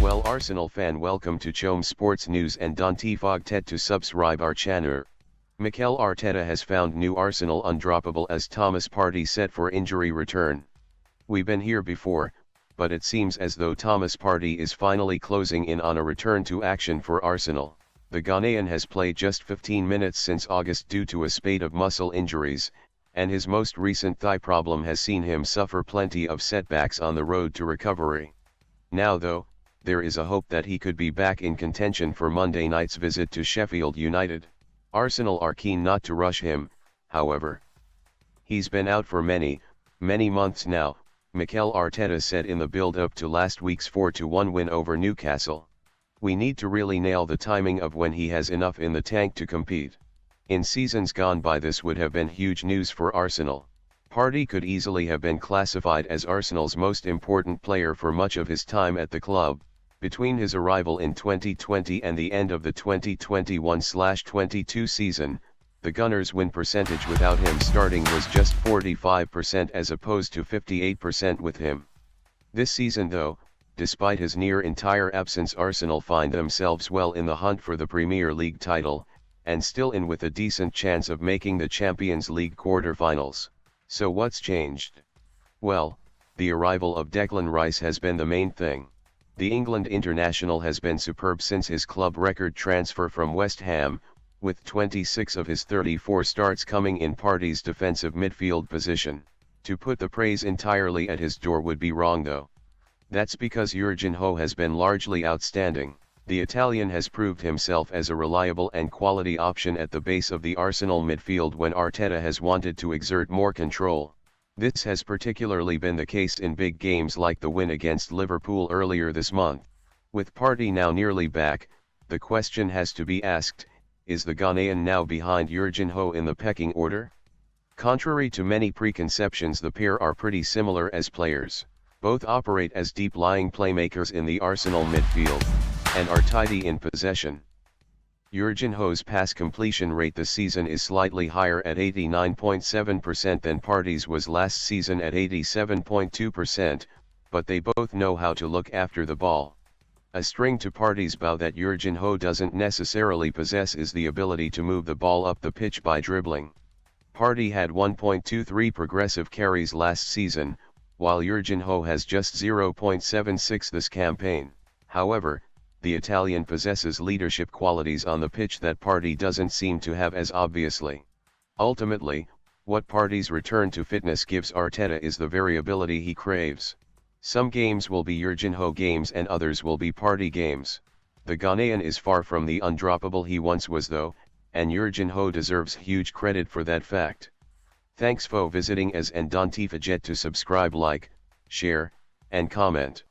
Well, Arsenal fan, welcome to Chom Sports News and don't forget to subscribe our channel. Mikel Arteta has found new Arsenal undroppable as Thomas Partey set for injury return. We've been here before, but it seems as though Thomas Partey is finally closing in on a return to action for Arsenal. The Ghanaian has played just 15 minutes since August due to a spate of muscle injuries, and his most recent thigh problem has seen him suffer plenty of setbacks on the road to recovery. Now though, there is a hope that he could be back in contention for Monday night's visit to Sheffield United. Arsenal are keen not to rush him, however. He's been out for many months now, Mikel Arteta said in the build-up to last week's 4-1 win over Newcastle. We need to really nail the timing of when he has enough in the tank to compete. In seasons gone by, this would have been huge news for Arsenal. Partey could easily have been classified as Arsenal's most important player for much of his time at the club. Between his arrival in 2020 and the end of the 2021-22 season, the Gunners' win percentage without him starting was just 45% as opposed to 58% with him. This season though, despite his near entire absence, Arsenal find themselves well in the hunt for the Premier League title, and still in with a decent chance of making the Champions League quarter-finals. So what's changed? Well, the arrival of Declan Rice has been the main thing. The England international has been superb since his club record transfer from West Ham, with 26 of his 34 starts coming in Partey's defensive midfield position. To put the praise entirely at his door would be wrong though. That's because Jorginho has been largely outstanding. The Italian has proved himself as a reliable and quality option at the base of the Arsenal midfield when Arteta has wanted to exert more control. This has particularly been the case in big games like the win against Liverpool earlier this month. With Partey now nearly back, the question has to be asked, is the Ghanaian now behind Jorginho in the pecking order? Contrary to many preconceptions, the pair are pretty similar as players. Both operate as deep-lying playmakers in the Arsenal midfield, and are tidy in possession. Jorginho's pass completion rate this season is slightly higher at 89.7% than Partey's was last season at 87.2%, but they both know how to look after the ball. A string to Partey's bow that Jorginho doesn't necessarily possess is the ability to move the ball up the pitch by dribbling. Partey had 1.23 progressive carries last season, while Jorginho has just 0.76 this campaign. However, the Italian possesses leadership qualities on the pitch that Partey doesn't seem to have as obviously. Ultimately, what Partey's return to fitness gives Arteta is the variability he craves. Some games will be Jorginho games and others will be Partey games. The Ghanaian is far from the undroppable he once was though, and Jorginho deserves huge credit for that fact. Thanks for visiting us and don't forget to subscribe, like, share, and comment.